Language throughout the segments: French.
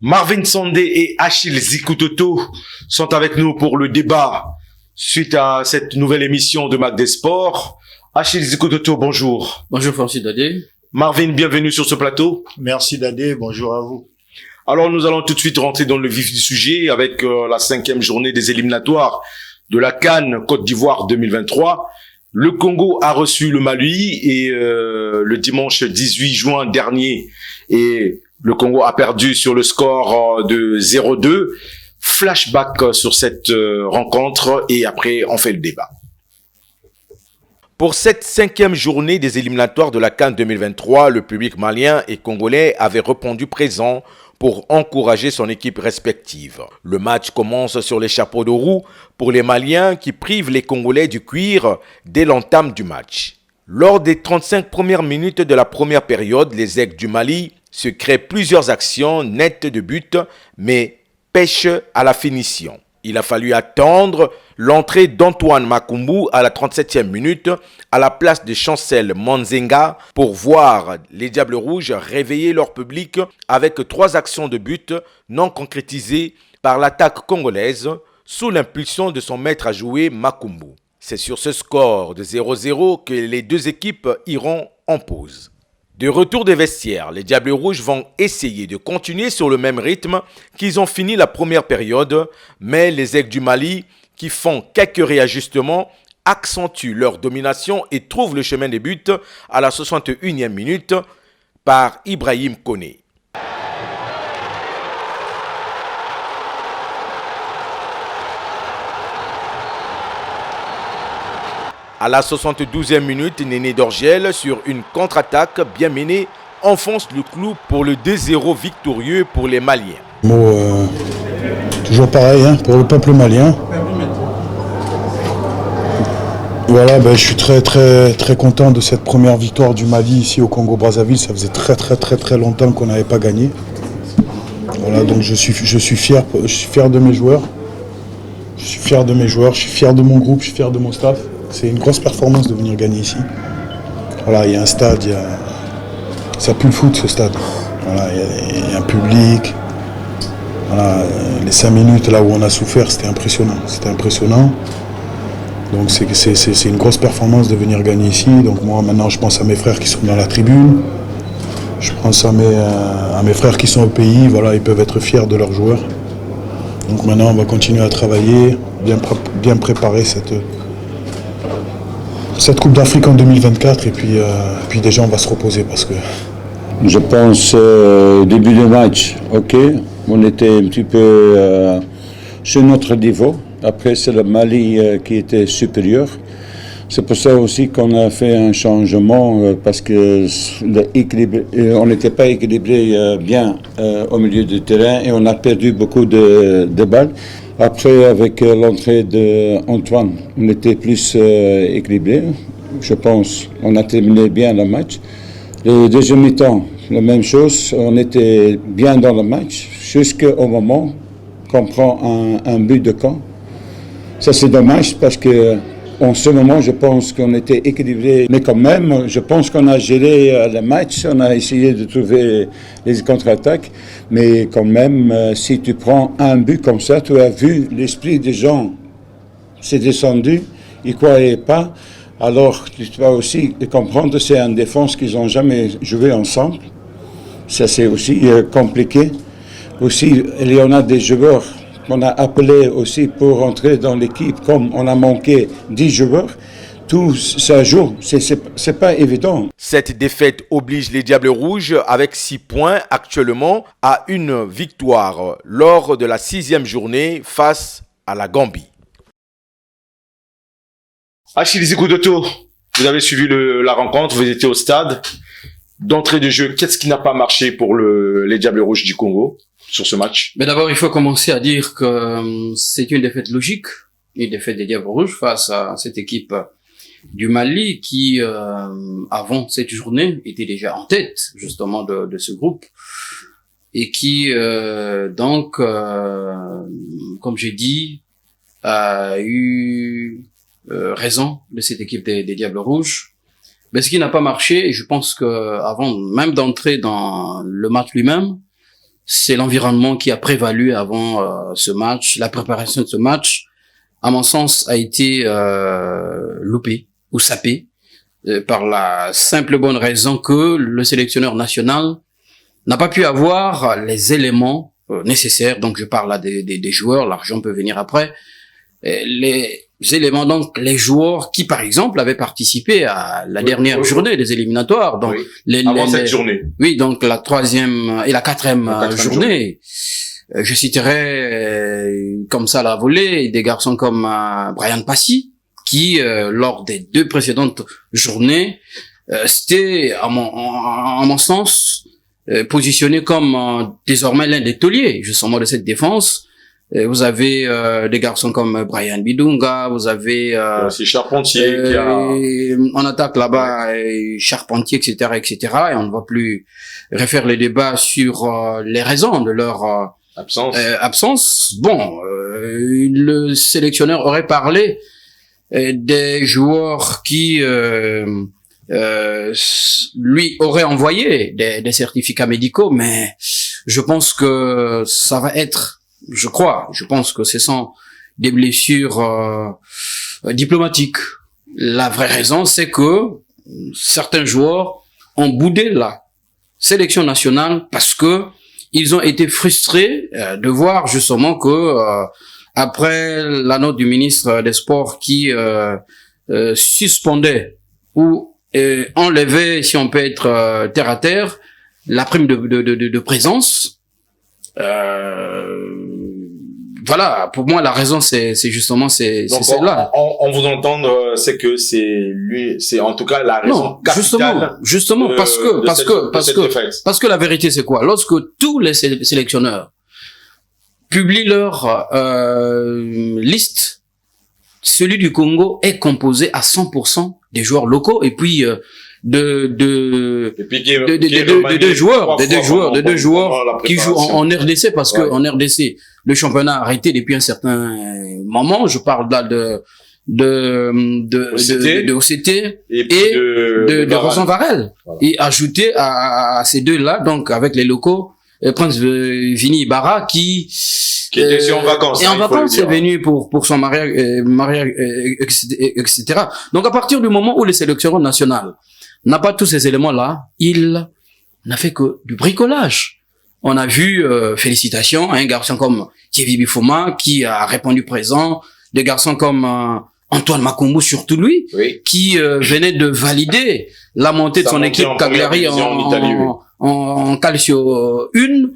Marvin Sandé et Achille Zikutoto sont avec nous pour le débat suite à cette nouvelle émission de Mac des Sports. Achille Zikutoto, bonjour. Bonjour Francis Dadé. Marvin, bienvenue sur ce plateau. Merci Dadé, bonjour à vous. Alors nous allons tout de suite rentrer dans le vif du sujet avec la 5e journée des éliminatoires de la CAN Côte d'Ivoire 2023. Le Congo a reçu le Mali et le dimanche 18 juin dernier et le Congo a perdu sur le score de 0-2. Flashback sur cette rencontre et après on fait le débat. Pour cette 5e journée des éliminatoires de la CAN 2023, le public malien et congolais avait répondu présent pour encourager son équipe respective. Le match commence sur les chapeaux de roue pour les Maliens qui privent les Congolais du cuir dès l'entame du match. Lors des 35 premières minutes de la première période, les Aigles du Mali se créent plusieurs actions nettes de but, mais pêchent à la finition. Il a fallu attendre l'entrée d'Antoine Makumbu à la 37e minute à la place de Chancel Manzenga pour voir les Diables Rouges réveiller leur public avec 3 actions de but non concrétisées par l'attaque congolaise sous l'impulsion de son maître à jouer Makumbu. C'est sur ce score de 0-0 que les deux équipes iront en pause. De retour des vestiaires, les Diables Rouges vont essayer de continuer sur le même rythme qu'ils ont fini la première période, mais les Aigles du Mali, qui font quelques réajustements, accentuent leur domination et trouvent le chemin des buts à la 61e minute par Ibrahim Koné. À la 72e minute, Néné Dorgiel, sur une contre-attaque bien menée, enfonce le clou pour le 2-0 victorieux pour les Maliens. Toujours pareil pour le peuple malien. Voilà, je suis très content de cette première victoire du Mali ici au Congo-Brazzaville. Ça faisait très longtemps qu'on n'avait pas gagné. Voilà, donc je suis fier de mes joueurs. Je suis fier de mon groupe, je suis fier de mon staff. C'est une grosse performance de venir gagner ici. Voilà, il y a un stade, ça pue le foot ce stade. Voilà, il y a un public. Voilà, les 5 minutes là où on a souffert, c'était impressionnant. Donc c'est une grosse performance de venir gagner ici. Donc moi maintenant je pense à mes frères qui sont dans la tribune. Je pense à mes frères qui sont au pays. Voilà, ils peuvent être fiers de leurs joueurs. Donc maintenant on va continuer à travailler, bien préparer cette Coupe d'Afrique en 2024 et puis déjà on va se reposer parce que... Je pense au début du match, on était un petit peu sur notre niveau. Après c'est le Mali qui était supérieur. C'est pour ça aussi qu'on a fait un changement parce que on n'était pas équilibré bien au milieu du terrain et on a perdu beaucoup de balles. Après, avec l'entrée d'Antoine, on était plus équilibré. Je pense on a terminé bien le match. Le deuxième mi-temps, la même chose. On était bien dans le match jusqu'au moment qu'on prend un but de camp. Ça, c'est dommage parce que en ce moment, je pense qu'on était équilibré. Mais quand même, je pense qu'on a géré le match. On a essayé de trouver les contre-attaques. Mais quand même, si tu prends un but comme ça, tu as vu l'esprit des gens s'est descendu. Ils ne croyaient pas. Alors, tu dois aussi comprendre que c'est une défense qu'ils n'ont jamais joué ensemble. Ça, c'est aussi compliqué. Aussi, il y en a des joueurs qu'on a appelés aussi pour entrer dans l'équipe, comme on a manqué 10 joueurs. Tout ça joue, c'est pas évident. Cette défaite oblige les Diables Rouges avec 6 points actuellement à une victoire lors de la 6e journée face à la Gambie. Achille Zikutoto, vous avez suivi la rencontre, vous étiez au stade. D'entrée de jeu, qu'est-ce qui n'a pas marché pour les Diables Rouges du Congo sur ce match? Mais d'abord, il faut commencer à dire que c'est une défaite logique, une défaite des Diables Rouges face à cette équipe du Mali qui, avant cette journée, était déjà en tête justement de ce groupe et qui, comme j'ai dit, a eu raison de cette équipe des Diables Rouges. Mais ce qui n'a pas marché, et je pense que avant même d'entrer dans le match lui-même, c'est l'environnement qui a prévalu avant ce match. La préparation de ce match, à mon sens, a été loupée ou sapée par la simple bonne raison que le sélectionneur national n'a pas pu avoir les éléments nécessaires. Donc je parle là des joueurs, l'argent peut venir après. Les éléments, donc les joueurs qui par exemple avaient participé à la dernière journée des éliminatoires, donc avant cette journée. Oui, donc la 3e et la 4e journée. Je citerai comme ça à la volée des garçons comme Brian Passy qui lors des 2 précédentes journées c'était à mon sens positionné comme désormais l'un des tauliers justement de cette défense. Vous avez des garçons comme Brian Bidunga, vous avez c'est Charpentier qui a... on attaque là-bas Charpentier, etc., etc. Et on ne va plus refaire les débats sur les raisons de leur absence. Bon, le sélectionneur aurait parlé des joueurs qui lui auraient envoyé des certificats médicaux, mais je pense que ça va être, je pense que ce sont des blessures diplomatiques. La vraie raison, c'est que certains joueurs ont boudé la sélection nationale parce que ils ont été frustrés de voir justement que après la note du ministre des Sports qui suspendait ou enlevait, si on peut être terre à terre, la prime de présence. Voilà, pour moi la raison c'est justement c'est celle-là. On vous entend, c'est que c'est lui, c'est en tout cas la raison capitale. Justement parce que la vérité c'est quoi? Lorsque tous les sélectionneurs publient leur liste, celui du Congo est composé à 100% des joueurs locaux et puis de deux joueurs qui jouent en RDC parce que en RDC le championnat a arrêté depuis un certain moment. Je parle là de OCT et de Rosan Varel. Voilà. Et ajouter à ces deux-là, donc avec les locaux, Prince Vini Ibarra qui était en vacances. Et en vacances, c'est venu pour son mariage, etc. Donc à partir du moment où le sélectionneur national n'a pas tous ces éléments-là, il n'a fait que du bricolage. On a vu, félicitations à un garçon comme Thierry Bifoma qui a répondu présent, des garçons comme Antoine Makumbu, surtout lui, qui venait de valider la montée de son équipe Cagliari en Calcio 1.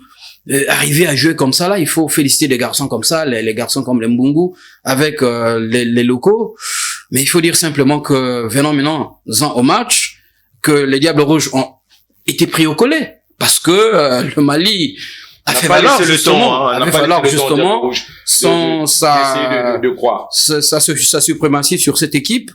Arriver à jouer comme ça, là, il faut féliciter des garçons comme ça, les garçons comme les Mbungu, avec les locaux. Mais il faut dire simplement que, venons maintenant au match, que les Diables Rouges ont été pris au collet. Parce que le Mali a fait valoir justement sa suprématie sur cette équipe.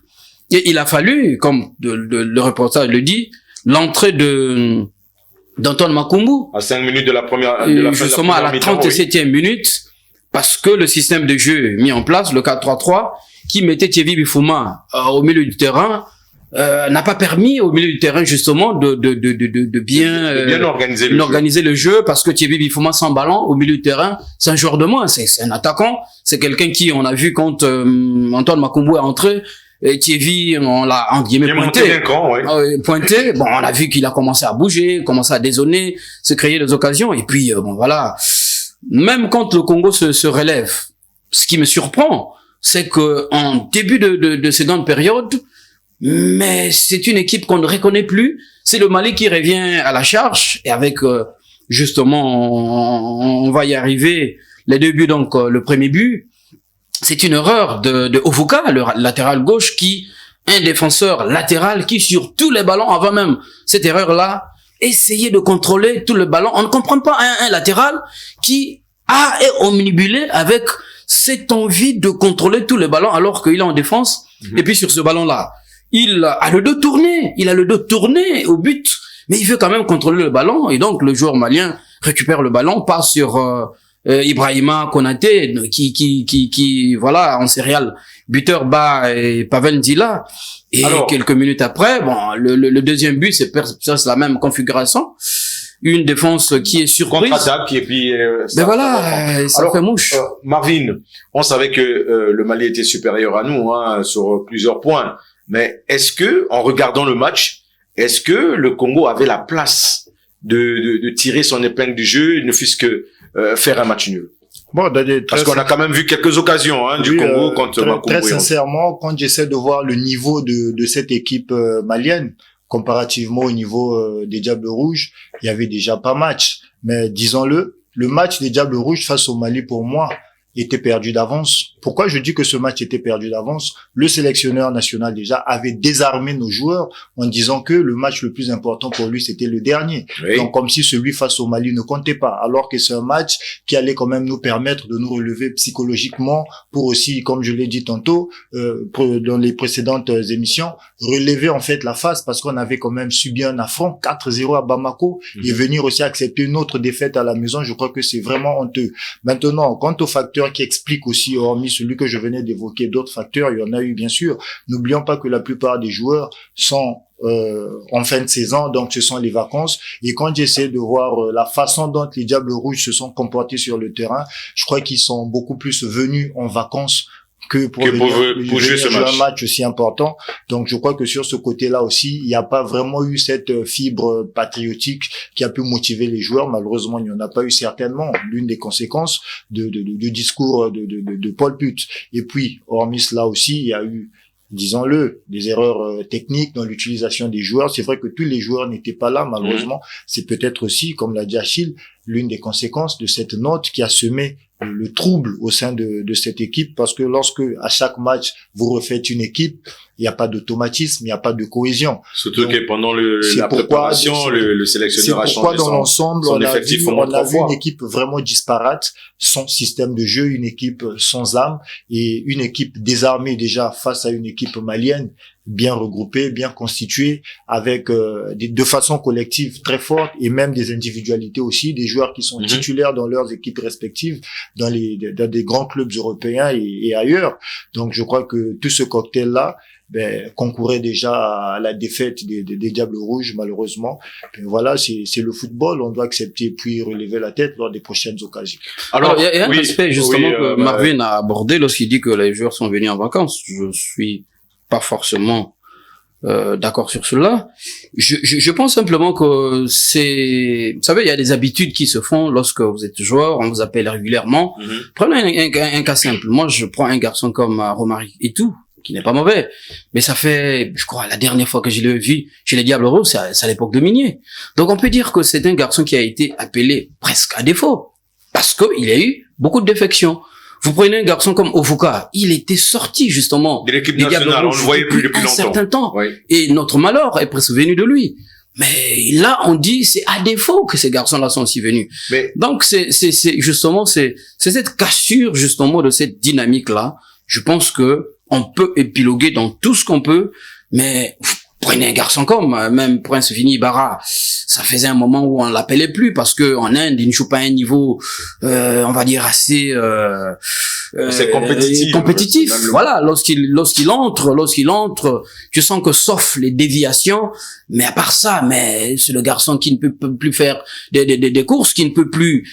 Et il a fallu, comme le reportage le dit, l'entrée d'Antoine Makumbu. À 5 minutes de la première, justement à la 37e minute, parce que le système de jeu mis en place, le 4-3-3, qui mettait Thierry Bifoma au milieu du terrain, n'a pas permis au milieu du terrain justement de bien organiser le jeu, parce que Thierry Bifoma sans ballon au milieu du terrain, c'est un joueur de moins, c'est un attaquant, c'est quelqu'un qui, on a vu quand Antoine Makumbu est entré, et Thierry, on l'a en guillemets pointé. Bon, on a vu qu'il a commencé à bouger, commencé à dézonner, se créer des occasions, et puis bon voilà. Même quand le Congo se relève, ce qui me surprend, c'est que en début de seconde période, mais c'est une équipe qu'on ne reconnaît plus. C'est le Mali qui revient à la charge, et avec justement, on va y arriver. Les 2 buts, donc le premier but, c'est une erreur de Ovuka, le latéral gauche, un défenseur latéral qui sur tous les ballons, avant même cette erreur-là, essayait de contrôler tout le ballon. On ne comprend pas un latéral qui est omnibulé avec cette envie de contrôler tout le ballon alors qu'il est en défense. Et puis sur ce ballon-là, il a le dos tourné au but, mais il veut quand même contrôler le ballon, et donc le joueur malien récupère le ballon, passe sur Ibrahima Konaté, qui voilà, en céréale, buteur bas, et Pavel Ndila. Et quelques minutes après, bon, le deuxième but, c'est la même configuration. une défense qui est surprise. Contre-attaque et puis... Ben voilà, ça fait mouche. Marvin, on savait que le Mali était supérieur à nous sur plusieurs points. Mais est-ce que, en regardant le match, est-ce que le Congo avait la place de tirer son épingle du jeu, ne fût-ce que faire un match nul? Bon, parce qu'on a quand même vu quelques occasions du Congo contre Macombo. Très sincèrement, quand j'essaie de voir le niveau de cette équipe malienne, comparativement au niveau des Diables Rouges, il y avait déjà pas match. Mais disons-le, le match des Diables Rouges face au Mali, pour moi, était perdu d'avance. Pourquoi je dis que ce match était perdu d'avance? Le sélectionneur national déjà avait désarmé nos joueurs en disant que le match le plus important pour lui c'était le dernier. Oui. Donc comme si celui face au Mali ne comptait pas, alors que c'est un match qui allait quand même nous permettre de nous relever psychologiquement pour aussi, comme je l'ai dit tantôt dans les précédentes émissions, relever en fait la face parce qu'on avait quand même subi un affront 4-0 à Bamako et venir aussi accepter une autre défaite à la maison. Je crois que c'est vraiment honteux. Maintenant, quant aux facteurs qui expliquent aussi, hormis celui que je venais d'évoquer, d'autres facteurs, il y en a eu bien sûr. N'oublions pas que la plupart des joueurs sont en fin de saison, donc ce sont les vacances. Et quand j'essaie de voir la façon dont les Diables Rouges se sont comportés sur le terrain, je crois qu'ils sont beaucoup plus venus en vacances que pour jouer un match aussi important. Donc je crois que sur ce côté-là aussi, il n'y a pas vraiment eu cette fibre patriotique qui a pu motiver les joueurs. Malheureusement, il n'y en a pas eu certainement. L'une des conséquences du discours de Paul Put. Et puis, hormis cela aussi, il y a eu, disons-le, des erreurs techniques dans l'utilisation des joueurs. C'est vrai que tous les joueurs n'étaient pas là, malheureusement. C'est peut-être aussi, comme l'a dit Achille, l'une des conséquences de cette note qui a semé le trouble au sein de cette équipe, parce que lorsque à chaque match vous refaites une équipe, il n'y a pas d'automatisme, il n'y a pas de cohésion. Surtout que pendant la préparation, le sélectionneur a changé dans l'ensemble, on a vu une équipe vraiment disparate, sans système de jeu, une équipe sans âme et une équipe désarmée déjà face à une équipe malienne bien regroupée, bien constituée, avec de façon collective très forte et même des individualités aussi, des joueurs qui sont titulaires dans leurs équipes respectives, dans des grands clubs européens et ailleurs. Donc je crois que tout ce cocktail-là concourait déjà à la défaite des Diables Rouges, malheureusement. Et voilà, c'est le football, on doit accepter puis relever la tête lors des prochaines occasions. Alors, il y a un aspect justement que Marvin a abordé lorsqu'il dit que les joueurs sont venus en vacances. Je suis pas forcément d'accord sur cela. Je pense simplement que vous savez, il y a des habitudes qui se font lorsque vous êtes joueur, on vous appelle régulièrement. Prenez un cas simple. Moi, je prends un garçon comme Romaric et tout, qui n'est pas mauvais. Mais ça fait, je crois, la dernière fois que je l'ai vu chez les Diables Rouges, c'est à l'époque de Minier. Donc on peut dire que c'est un garçon qui a été appelé presque à défaut. Parce qu'il a eu beaucoup de défections. Vous prenez un garçon comme Ofuka, il était sorti justement de l'équipe nationale, on le voyait plus depuis longtemps. Un certain temps. Oui. Et notre malheur est presque venu de lui. Mais là, on dit, c'est à défaut que ces garçons-là sont aussi venus. Mais donc, c'est justement, c'est cette cassure, justement, de cette dynamique-là. Je pense que on peut épiloguer dans tout ce qu'on peut, mais prenez un garçon comme, même Prince Vini Ibarra, ça faisait un moment où on l'appelait plus parce que en Inde, il ne joue pas à un niveau, on va dire assez compétitif. Voilà, lorsqu'il entre, je sens que sauf les déviations, mais à part ça, mais c'est le garçon qui ne peut plus faire des courses, qui ne peut plus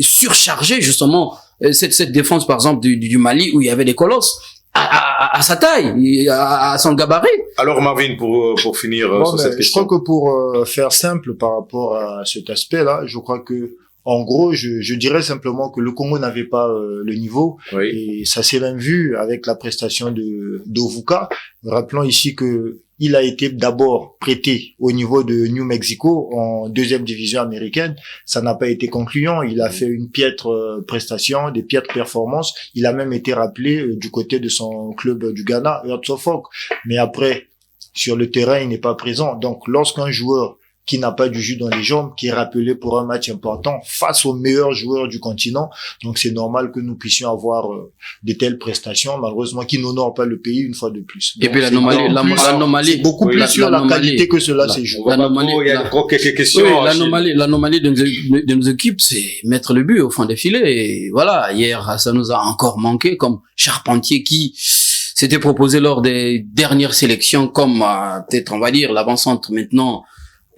surcharger justement cette défense par exemple du Mali où il y avait des colosses. À sa taille, à son gabarit. Alors Marvin, pour finir sur cette question. Je crois que pour faire simple par rapport à cet aspect-là, je crois que en gros, je dirais simplement que le Congo n'avait pas le niveau, et ça s'est même vu avec la prestation d'Ovuka. Rappelons ici que il a été d'abord prêté au niveau de New Mexico en deuxième division américaine. Ça n'a pas été concluant. Il a fait une piètre prestation, des piètres performances. Il a même été rappelé du côté de son club du Ghana, Hearts of Oak. Mais après, sur le terrain, il n'est pas présent. Donc, lorsqu'un joueur qui n'a pas du jus dans les jambes, qui est rappelé pour un match important face aux meilleurs joueurs du continent. Donc c'est normal que nous puissions avoir de telles prestations, malheureusement, qui n'honorent pas le pays une fois de plus. Donc, et puis l'anomalie, beaucoup plus sur la qualité que cela s'est joué. Il y a encore quelques questions. Oui, l'anomalie de nos équipes, c'est mettre le but au fond des filets. Et voilà, hier, ça nous a encore manqué, comme Charpentier qui s'était proposé lors des dernières sélections comme peut-être, on va dire, l'avant-centre maintenant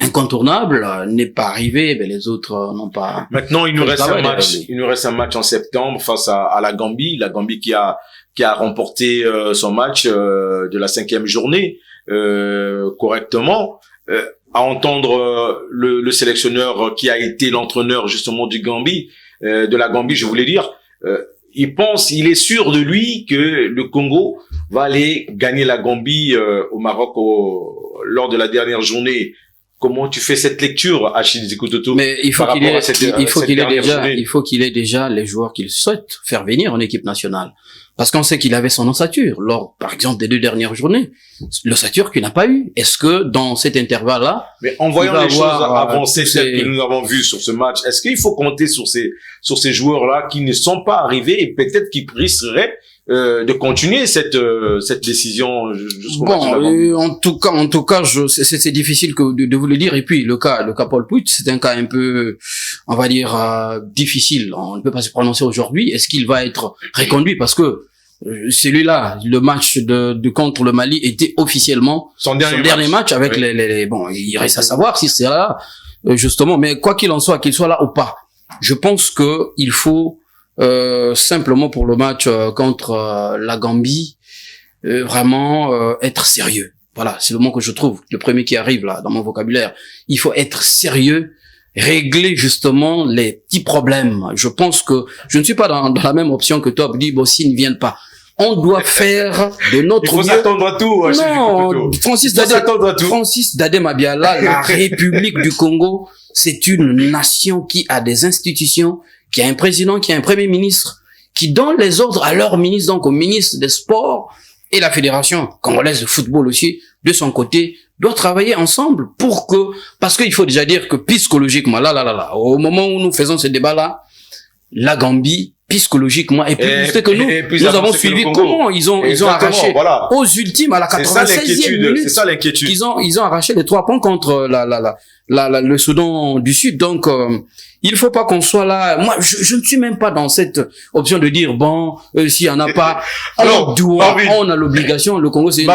incontournable n'est pas arrivé, ben les autres n'ont pas. Maintenant, il nous reste un match en septembre face à la Gambie qui a remporté son match de la 5e journée correctement. À entendre le sélectionneur qui a été l'entraîneur justement de la Gambie, je voulais dire, il est sûr de lui que le Congo va aller gagner la Gambie au Maroc lors de la dernière journée. Comment tu fais cette lecture, Achille Zikototo? Mais il faut qu'il ait déjà les joueurs qu'il souhaite faire venir en équipe nationale. Parce qu'on sait qu'il avait son ossature lors, par exemple, des 2 dernières journées. L'ossature qu'il n'a pas eu. Est-ce que dans cet intervalle-là, mais en voyant les choses avancer que nous avons vues sur ce match, est-ce qu'il faut compter sur ces joueurs-là qui ne sont pas arrivés et peut-être qui risqueraient de continuer cette décision jusqu'au match d'avant? En tout cas, c'est difficile de vous le dire. Et puis le cas Paul Puig, c'est un cas un peu, on va dire, difficile. On ne peut pas se prononcer aujourd'hui. Est-ce qu'il va être reconduit? Parce que celui-là, le match de contre le Mali était officiellement son dernier match avec bon, il reste à savoir si c'est là justement. Mais quoi qu'il en soit, qu'il soit là ou pas, je pense que il faut simplement pour le match contre la Gambie, vraiment être sérieux. Voilà, c'est le mot que je trouve, le premier qui arrive là dans mon vocabulaire. Il faut être sérieux, régler justement les petits problèmes. Je pense que je ne suis pas dans la même option que toi, dit bon, s'ils ne viennent pas. On doit faire de notre mieux. Il faut s'attendre à tout. Non, Francis Dadem Abiala, la République du Congo, c'est une nation qui a des institutions, qui a un président, qui a un premier ministre, qui donne les ordres à leur ministre, donc au ministre des Sports, et la Fédération congolaise de football aussi, de son côté, doit travailler ensemble parce qu'il faut déjà dire que psychologiquement, au moment où nous faisons ce débat-là, la Gambie, psychologiquement, est plus boostée que nous. Nous avons suivi comment ils ont arraché aux ultimes à la 96e minute. C'est ça l'inquiétude. Ils ont arraché les 3 points contre le Soudan du Sud. Donc, il faut pas qu'on soit là. Moi, je ne suis même pas dans cette option de dire bon, s'il y en a pas, alors on a l'obligation. Le Congo, c'est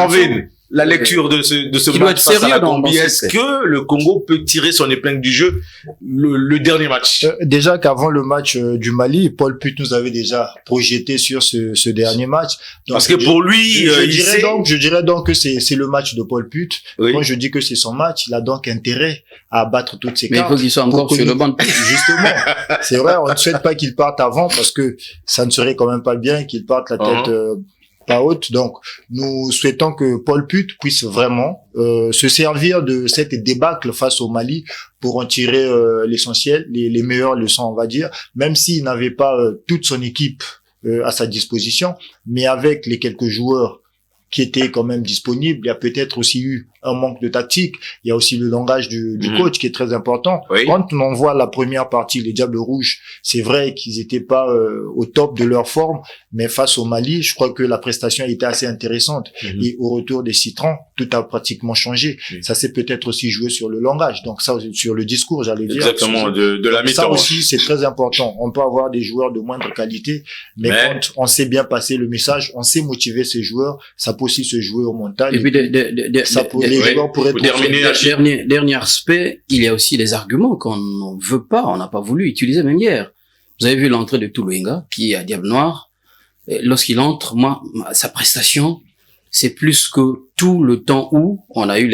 la lecture de ce match face à la Gambie. Est-ce que le Congo peut tirer son épingle du jeu le dernier match? Déjà qu'avant le match du Mali, Paul Puig nous avait déjà projeté sur ce dernier match. Donc, parce que pour lui, je dirais donc que c'est le match de Paul Puig. Oui. Moi, je dis que c'est son match. Il a donc intérêt à battre toutes ses cartes. Mais il faut qu'il soit encore sur le banc. Justement. C'est vrai, on ne souhaite pas qu'il parte avant parce que ça ne serait quand même pas bien qu'il parte la tête pas haute. Donc, nous souhaitons que Paul Puig puisse vraiment se servir de cette débâcle face au Mali pour en tirer l'essentiel, les meilleures leçons, on va dire, même s'il n'avait pas toute son équipe à sa disposition, mais avec les quelques joueurs qui étaient quand même disponibles, il y a peut-être aussi eu un manque de tactique, il y a aussi le langage du coach qui est très important. Oui. Quand on voit la première partie, les Diables Rouges, c'est vrai qu'ils n'étaient pas au top de leur forme, mais face au Mali, je crois que la prestation a été assez intéressante. Et au retour des Citrons, tout a pratiquement changé. Ça s'est peut-être aussi joué sur le langage, donc ça, sur le discours, j'allais dire. Exactement, de la mi-temps. Ça aussi, c'est très important. On peut avoir des joueurs de moindre qualité, mais quand on sait bien passer le message, on sait motiver ces joueurs, ça peut aussi se jouer au mental. Et puis, les joueurs pourraient dernier aspect, il y a aussi les arguments qu'on ne veut pas, on n'a pas voulu utiliser même hier. Vous avez vu l'entrée de Toulouenga, qui est à Diable Noir. Lorsqu'il entre, sa prestation, c'est plus que tout le temps où on a eu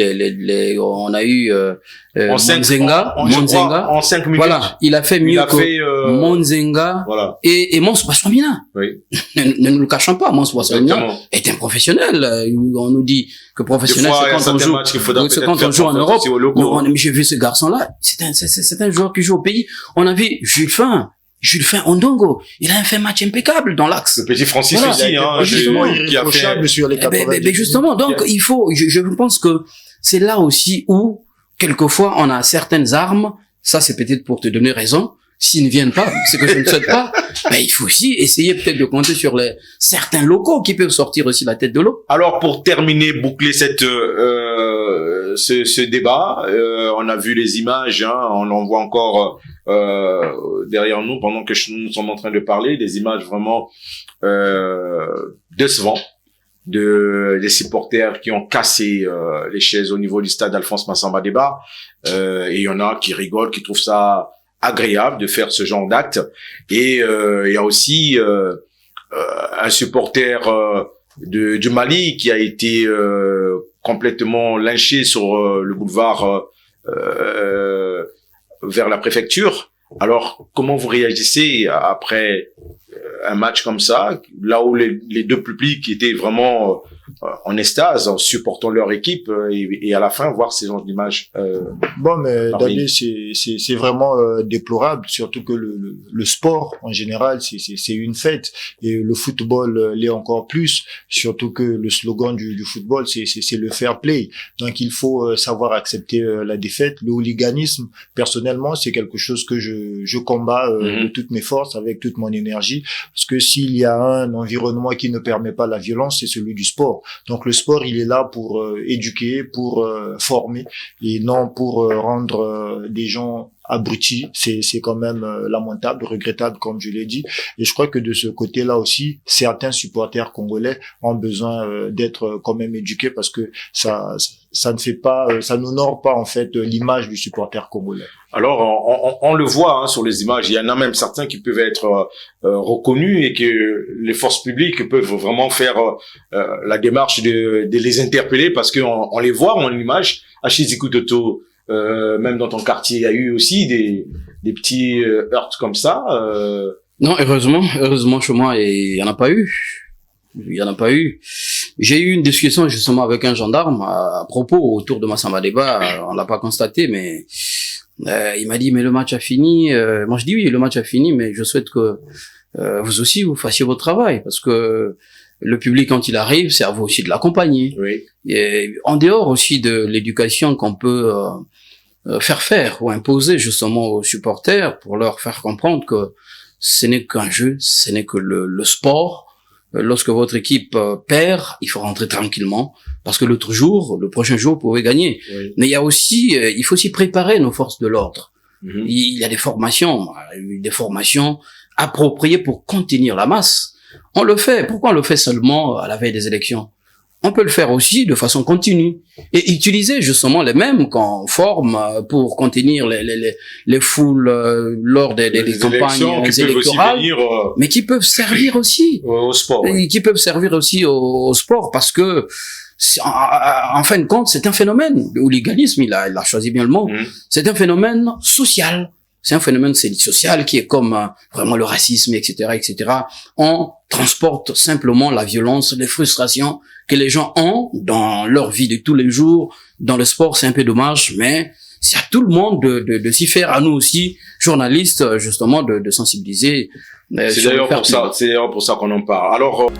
Monzenga. En 5 minutes. Voilà. Il a fait mieux que Monzenga. Voilà. Et Mons Bassambina. Oui. Ne nous le cachons pas. Mons Bassambina est un professionnel. On nous dit que professionnel, c'est quand on joue en Europe. Mais j'ai vu ce garçon-là. C'est un joueur qui joue au pays. On a vu Jules Fin Ondongo, il a fait un match impeccable dans l'axe. Le petit Francis aussi, qui a fait sur les 90. Justement, donc il faut, je pense que c'est là aussi où quelquefois on a certaines armes. Ça, c'est peut-être pour te donner raison. S'ils ne viennent pas, c'est que je ne souhaite pas. Mais il faut aussi essayer peut-être de compter sur certains locaux qui peuvent sortir aussi la tête de l'eau. Alors pour terminer, boucler ce débat, on a vu les images, on en voit encore derrière nous pendant que nous sommes en train de parler, des images vraiment décevantes des supporters qui ont cassé les chaises au niveau du stade Alphonse Massamba Débat. Et il y en a qui rigolent, qui trouvent ça agréable de faire ce genre d'acte. Et il y a aussi un supporter du Mali qui a été complètement lynché sur le boulevard vers la préfecture. Alors, comment vous réagissez après un match comme ça, là où les deux publics étaient vraiment en extase, en supportant leur équipe, et à la fin voir ces genres d'images. Bon, mais David, c'est vraiment déplorable, surtout que le sport en général, c'est une fête, et le football l'est encore plus, surtout que le slogan du football, c'est le fair play. Donc il faut savoir accepter la défaite. Le hooliganisme, personnellement, c'est quelque chose que je combats de toutes mes forces, avec toute mon énergie, parce que s'il y a un environnement qui ne permet pas la violence, c'est celui du sport. Donc le sport, il est là pour éduquer, pour former, et non pour rendre des gens abrutis. C'est quand même lamentable, regrettable, comme je l'ai dit. Et je crois que de ce côté-là aussi, certains supporters congolais ont besoin d'être quand même éduqués, parce que ça ne fait pas, ça n'honore pas en fait l'image du supporter congolais. Alors on le voit sur les images. Il y en a même certains qui peuvent être reconnus et que les forces publiques peuvent vraiment faire la démarche de les interpeller, parce qu'on les voit en image. À Chizikou Toto, même dans ton quartier, il y a eu aussi des petits heurts comme ça. Non, heureusement chez moi, il y en a pas eu. Il y en a pas eu. J'ai eu une discussion justement avec un gendarme à propos autour de Massamba Débat. On l'a pas constaté, mais il m'a dit mais le match a fini. Moi je dis oui, le match a fini, mais je souhaite que vous aussi vous fassiez votre travail, parce que le public quand il arrive, c'est à vous aussi de l'accompagner. Oui. Et en dehors aussi de l'éducation qu'on peut faire ou imposer justement aux supporters, pour leur faire comprendre que ce n'est qu'un jeu, ce n'est que le sport. Lorsque votre équipe perd, il faut rentrer tranquillement, parce que le prochain jour, vous pouvez gagner. Oui. Mais il faut aussi préparer nos forces de l'ordre. Il y a des formations appropriées pour contenir la masse. On le fait. Pourquoi on le fait seulement à la veille des élections? On peut le faire aussi de façon continue et utiliser justement les mêmes qu'on forme pour contenir les foules lors des campagnes électorales, mais qui peuvent servir aussi au sport, oui. Qui peuvent servir aussi au sport, parce que en fin de compte, c'est un phénomène. Le hooliganisme, il a choisi bien le mot. C'est un phénomène social. C'est un phénomène social qui est comme vraiment le racisme, etc., etc. On transporte simplement la violence, les frustrations que les gens ont dans leur vie de tous les jours. Dans le sport, c'est un peu dommage, mais c'est à tout le monde de s'y faire, à nous aussi, journalistes, justement, de sensibiliser. C'est d'ailleurs pour ça qu'on en parle. Alors,